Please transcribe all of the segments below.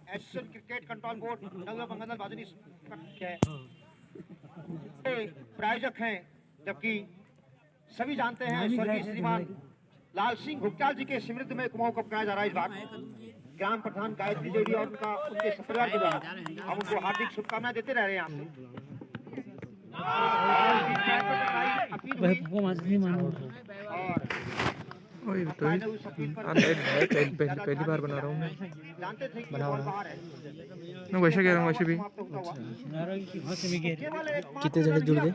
Asian cricket control board नगर मंगल बाजनी के प्रायोजक हैं, जबकि सभी जानते हैं स्वर्गीय श्रीमान लाल सिंह गुप्ता जी के स्मृति में कुमाऊं कप कराया जा रहा है। इस बार ग्राम प्रधान गायत्री देवी और उनके परिवार के द्वारा हम उनको हार्दिक शुभकामनाएं देते रह रहे हैं यहाँ पहली बार बना रहा हूँ मैं, वैसे कह रहा हूँ। वैसे भी कितने जने जुड़ गए?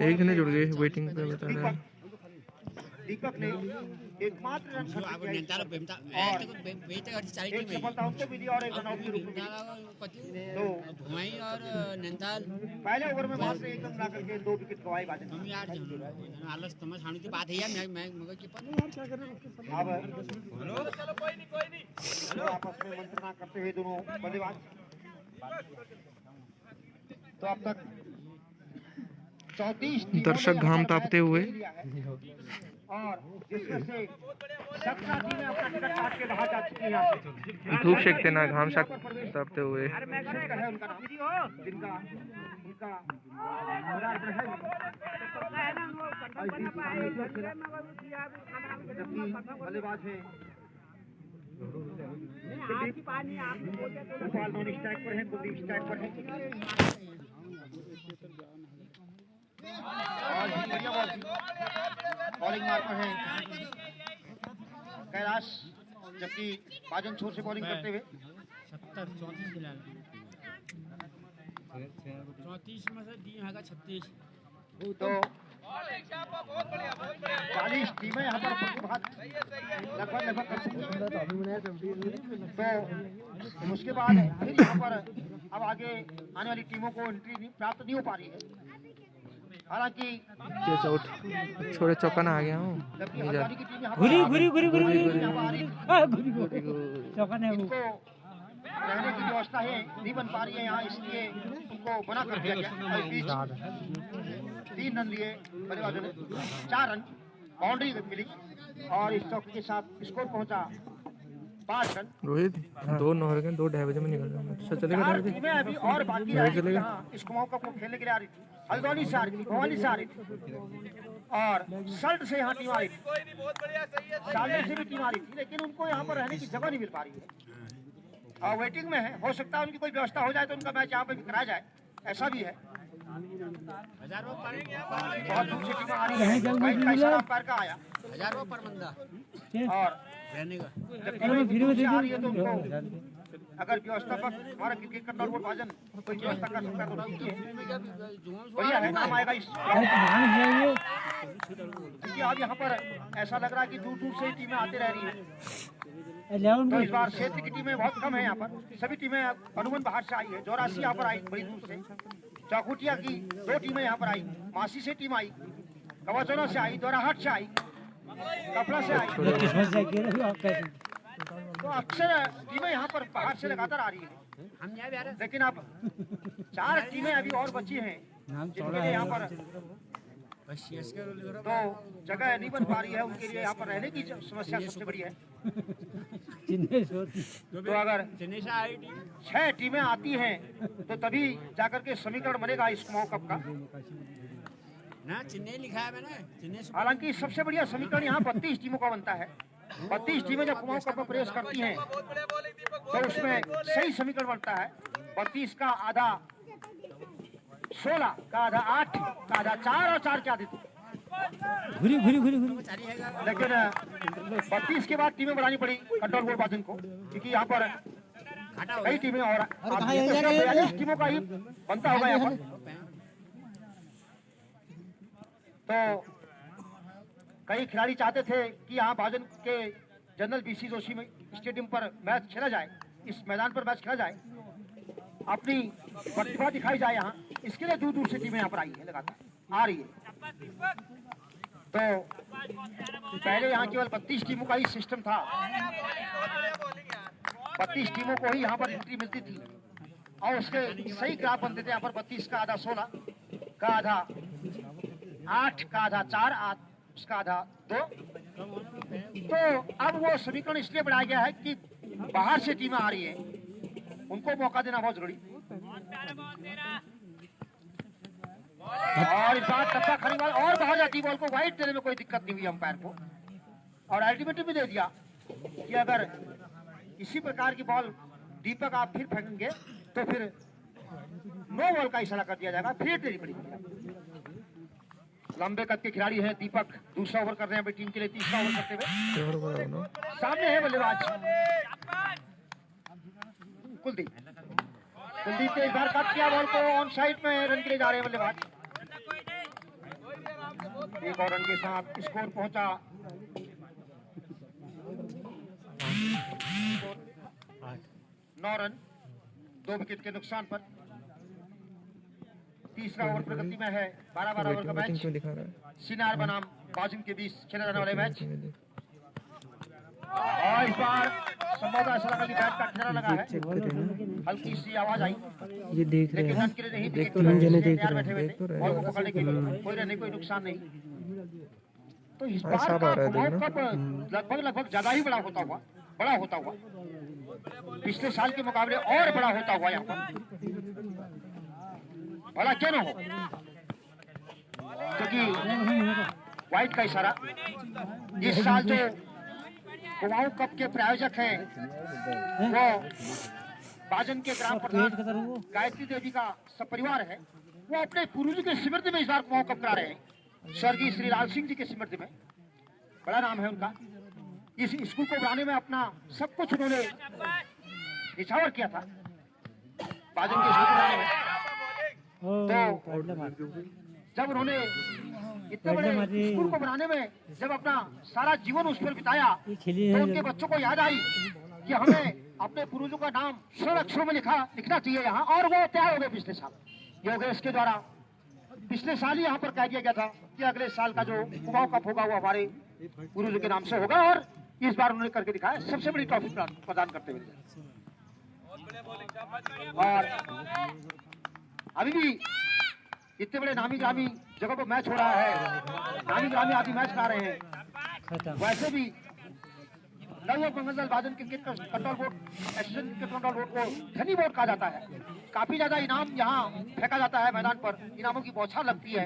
एक जने जुड़ गए, वेटिंग पे बता रहा है। दीपक ने एकमात्र रन खर्च किया एक सफलता उनको मिली और एक रन आउट के रूप में तो और नंदाल पहले ओवर में वहां से एक रन ला करके 2 विकेट गंवाई बाजन। आलस तमस हानि की बात है यार, मैं मगर की पर क्या कर रहे अब चलो कोई नहीं आपस में मंत्रणा करते हुए दोनों बल्लेबाज। तो अब तक 34 दर्शक घाम तापते हुए और जिसमें से 17 टीमें अपना टिकट काट के बाहर जा चुकी हैं। धूप सेकते ना, घाम तापते हुए। है उनका नाम जिनका उनका बल्लेबाज है गोपाल नॉन स्ट्राइक पर है, कुलदीप स्ट्राइक पर है और बॉलिंग मार पर है कैलाश, जबकि बाजन छोर से बॉलिंग करते हुए 34 में से दी है 36 तो 40 टीमें यहाँ पर लगभग कर चुकी हैं। तो उसके बाद फिर यहाँ पर अब आगे आने वाली टीमों को एंट्री प्राप्त नहीं हो पा रही है। हालांकि छोड़े चौका ना आ गया हूँ। रहने की व्यवस्था है नहीं बन पा रही है यहाँ, इसलिए उनको मना कर दिया गया। 3 रन लिए बल्लेबाजों ने, 4 रन बाउंड्री मिली और इस चौके के साथ स्कोर पहुंचा 5 रन। रोहित 2 9 गए, 2 ढाई बजे में निकल रहा हूँ। चलेगा टीमें अभी और बाकी चलेगा। इस कुमाऊं कप को खेलने के लिए आ रही थी, हल्द्वानी से आ रही थी, भवानी से आ रही थी और सल्ट से यहाँ टीम आ रही थी, सालने से भी टीम आ रही थी, लेकिन उनको यहाँ पर रहने की जगह नहीं मिल पा रही है और वेटिंग में है। हो सकता है उनकी कोई व्यवस्था हो जाए तो उनका मैच यहाँ पे भी कराया जाए, ऐसा भी है। बहुत दूर से टीम आ रही है, पैर का आया 1000 रुपये पर बंदा और रहने का जब टीमें दूर से आ रही है तो उनको अगर व्यवस्थापक हमारा क्रिकेट कंट्रोल बोर्ड भाजन कोई व्यवस्था कर सकता है तो ठीक है, बढ़िया है, काम आएगा इस। क्योंकि अब यहाँ पर ऐसा लग रहा है कि दूर दूर से टीमें आती रह रही है, तो इस बार क्षेत्र की टीमें बहुत कम है यहाँ पर। सभी टीमें अनुमन बाहर से आई है, जोरासी यहाँ पर आई बड़ी दूर से, चौकुटिया की 2 टीमें यहाँ पर आई, मासी से टीम आई, कवाचौना से आई, दोराहाट से आई, कपड़ा से आई। तो अक्सर टीमें यहाँ पर बाहर से लगातार आ रही है, लेकिन अब 4 टीमें अभी और बची हैं जिनके लिए यहाँ पर तो जगह नहीं बन पा रही है, उनके लिए यहाँ पर रहने की समस्या सबसे बड़ी है। तो अगर 6 टीमें आती हैं तो तभी जाकर के समीकरण बनेगा इस कुमाऊं कप का ना। चेन्नई लिखा है मैंने। हालांकि सबसे बढ़िया समीकरण यहाँ 32 टीमों का बनता है। 32 टीमें जब कुमाऊं कप में प्रवेश करती हैं तो उसमें सही समीकरण बनता है। 32 का आधा 16 का आधा 8 का आधा 4 और 4 के आधे 2। लेकिन 32 के बाद टीमें बनानी पड़ी कंट्रोल बोर्ड बाजन को, क्योंकि यहाँ पर कई टीमें और 42 टीमों का ही बनता होगा यहाँ पर। तो कई खिलाड़ी चाहते थे कि यहाँ बाजन के जनरल बीसी जोशी में स्टेडियम पर मैच खेला जाए, इस मैदान पर मैच खेला जाए, अपनी प्रतिभा दिखाई जाए यहाँ। इसके लिए दूर दूर से टीमें यहाँ पर आई है, लगातार आ रही है। तो पहले यहाँ केवल 32 टीमों का ही सिस्टम था, 32 टीमों को ही यहाँ पर एंट्री मिलती थी और उसके सही ग्राफ बनते थे। यहाँ पर 32 का आधा 16 का आधा 8 का आधा 4 उसका आधा 2। तो अब वो समीकरण इसलिए बनाया गया है कि बाहर से टीमें आ रही है उनको मौका देना बहुत जरूरी। और इस बार टप्पा खड़ी बॉल और बाहर जाती बॉल को वाइड देने में कोई दिक्कत नहीं हुई अंपायर को, और अल्टीमेटम भी दे दिया कि अगर इसी प्रकार की बॉल दीपक आप फिर फेंकेंगे तो फिर नो बॉल का इशारा कर दिया जाएगा, फिर देनी पड़ेगी। लंबे कद के खिलाड़ी है दीपक, दूसरा ओवर कर रहे हैं टीम के लिए, तीसरा ओवर करते हुए सामने है बल्लेबाज कुलदीप। कुलदीप ने इस बार कट किया बॉल को, ऑन साइड में रन के लिए जा रहे हैं बल्लेबाज। एक और रन के साथ स्कोर पहुंचा 9 रन, 2 विकेट के नुकसान पर। तीसरा ओवर प्रगति में है, 12-12 ओवर का मैच सिनार बनाम बाजिन के बीच खेला जाने वाले मैच। और इस बार संभवतः ऐसा लगा कि बैट का किनारा लगा है, हल्की सी आवाज आई, ये देख रहे लेकिन हैं, रन के लिए नहीं, देख तो रहे हैं, तैयार बैठे हुए थे बॉल को पकड़ने के लिए, कोई रन कोई नुकसान नहीं। तो इस बार का घुमाव कब लगभग ज्यादा ही बड़ा होता हुआ पिछले साल के मुकाबले और बड़ा होता हुआ यहाँ पर, भला क्यों न हो, क्योंकि वाइड का इशारा। इस साल जो कुमाऊं कप के प्रायोजक हैं वो बाजन के ग्राम प्रधान गायत्री देवी का सपरिवार है। वो अपने पूर्वजों के स्मृति में इस बार कुमाऊं कप करा रहे हैं, स्वर्गीय श्री लाल सिंह जी के स्मृति में, बड़ा नाम है उनका। इस स्कूल को बनाने में अपना सब कुछ उन्होंने निछावर किया था बाजन के स्कूल बनाने में। तो जब उन्होंने इतने बड़े स्कूल को बनाने में जब अपना सारा जीवन उस पर बिताया, तो उनके बच्चों को याद आई कि हमें अपने पूर्वजों का नाम स्वर्ण अक्षरों में लिखना चाहिए यहाँ, और वो तैयार हो गए पिछले साल। योगेश के द्वारा पिछले साल ही यहाँ पर कह दिया गया था कि अगले साल का जो कुमाऊं कप होगा वो हमारे पूर्वजों के नाम से होगा, और इस बार उन्होंने करके दिखाया, सबसे बड़ी ट्रॉफी प्रदान करते हुए। और अभी भी इतने बड़े नामी ग्रामी जगह पर मैच हो रहा है, नामी ग्रामी आदि मैच करा रहे हैं। वैसे भी नवयुवक मंगल बाजन cricket control board, association cricket control board को धनी बोर्ड कहा जाता है। काफी ज्यादा इनाम यहाँ फेंका जाता है मैदान पर, इनामों की बौछार लगती है।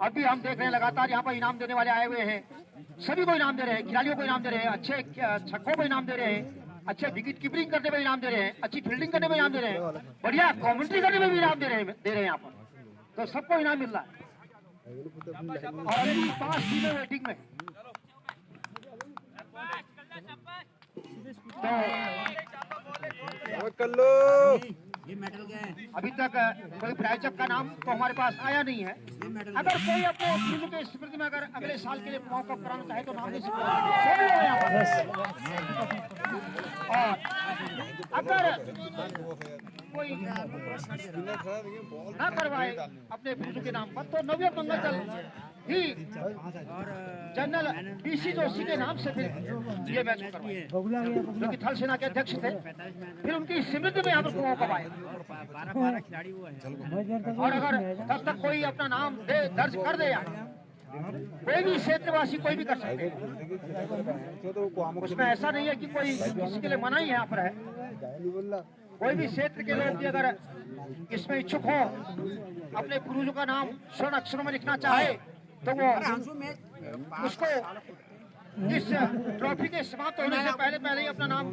अभी हम देख रहे हैं लगातार यहाँ पर इनाम देने वाले आए हुए हैं, सभी को इनाम दे रहे हैं, खिलाड़ियों को इनाम दे रहे हैं, अच्छे छक्कों को इनाम दे रहे हैं, अच्छे विकेट कीपिंग करने में इनाम दे रहे हैं, अच्छी फील्डिंग करने में इनाम दे रहे हैं, बढ़िया कमेंट्री करने में भी इनाम दे रहे हैं यहाँ पर। तो सबको इनाम मिल रहा है, और अभी 5 टीमें वेटिंग में। तो अभी तक कोई प्रायोजक का नाम तो हमारे पास आया नहीं है। अगर कोई अपने पूर्व के स्मृति में अगर अगले साल के लिए कुमाऊं कप कराना चाहे तो नाम दे सकते हैं। और अगर कोई ना करवाए अपने पूर्व के नाम पर तो नवयुवक मंगल दल ही जनरल बीसी जोशी के नाम से फिर ये मैच करवाए, जो कि थल सेना के अध्यक्ष थे। फिर उनकी स्मृति में यहाँ पर कुमाऊं कप आए। और अगर तब तक कोई अपना नाम दर्ज कर दे, कोई भी क्षेत्रवासी कोई भी कर सकते हैं, उसमें ऐसा नहीं है कि कोई किसी के लिए मना ही यहाँ पर है। कोई भी क्षेत्र के लोग अगर इसमें इच्छुक हो, अपने पूर्वजों का नाम स्वर्ण अक्षरों में लिखना चाहे, तो वो उसको इस ट्रॉफी के समाप्त होने से पहले ही अपना नाम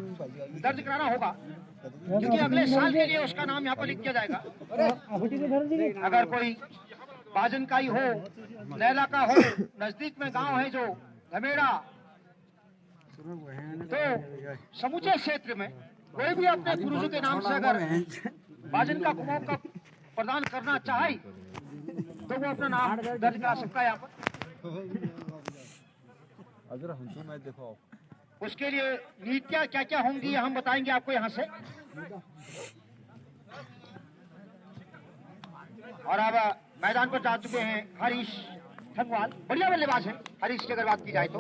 दर्ज कराना होगा, क्योंकि अगले साल के लिए उसका नाम यहाँ पर लिख किया जाएगा। अगर कोई बाजन का ही हो, लैला का हो, नजदीक में गांव है जो धमेड़ा, तो समूचे क्षेत्र में कोई भी अपने पूर्वजों के नाम से अगर बाजन का कुमाऊं कप प्रदान करना चाहे तो वो अपना नाम दर्ज करा सकता है यहाँ पर। उसके लिए नीतियाँ क्या क्या होंगी हम बताएंगे आपको यहाँ से। और अब मैदान पर जा चुके हैं हरीश थंगवाल, बढ़िया बल्लेबाज है हरीश की अगर बात की जाए तो,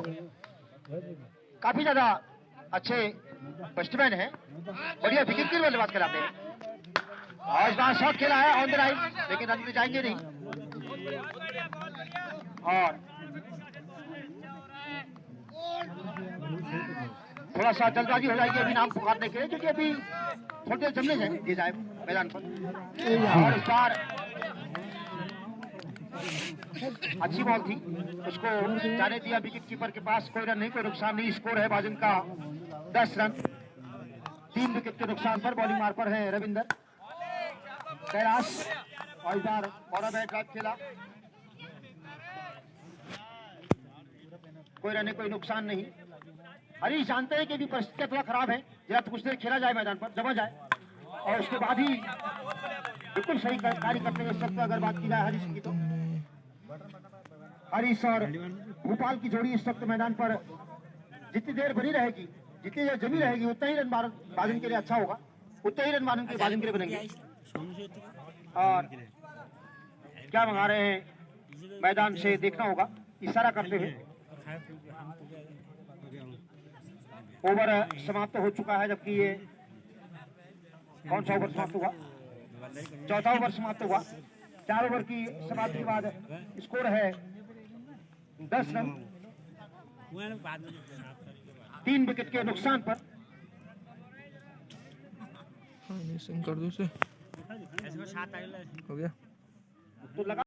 काफी ज्यादा अच्छे बैट्समैन है, बढ़िया विकेट की बल्लेबाज कराते हैं। और इस बार शॉट खेला है ऑन द लाइन, लेकिन रन जाएंगे नहीं। और थोड़ा सा जल्दबाजी हो जाएगी अभी नाम पुकारने के लिए, क्योंकि अभी थोड़ी देर जमने दिए जाए मैदान पर। और इस बार अच्छी बॉल थी, उसको जाने दिया विकेट कीपर के पास, कोई रन नहीं, कोई नुकसान नहीं। स्कोर है बाजन का 10 रन, 3 विकेट के नुकसान पर। बॉलिंग मार पर है रविंदर कैलाश, और इस बार बड़ा बैट ड्राइव खेला, कोई रन कोई नुकसान नहीं। हरीश जानते हैं कि भी परिस्थितियां थोड़ा खराब है, जरा कुछ देर खेला जाए मैदान पर, जमा जाए, और उसके बाद ही बिल्कुल सही कार्य करते हैं। इस वक्त अगर बात की जाए हरीश की, तो हरीश और भोपाल की जोड़ी इस वक्त मैदान पर जितनी देर बनी रहेगी, जितनी देर जमी रहेगी, उतना ही रन बाजन के लिए अच्छा होगा, उतना ही रन बाजन के लिए बनेंगे। और क्या मंगा रहे हैं मैदान से देखना होगा, इशारा करते हुए। ओवर समाप्त हो चुका है, जबकि ये कौन सा ओवर समाप्त हुआ, चौथा ओवर समाप्त हुआ। 4 ओवर की समाप्ति के बाद स्कोर है 10 रन, 3 विकेट के नुकसान पर। कर दो से हो गया तो लगा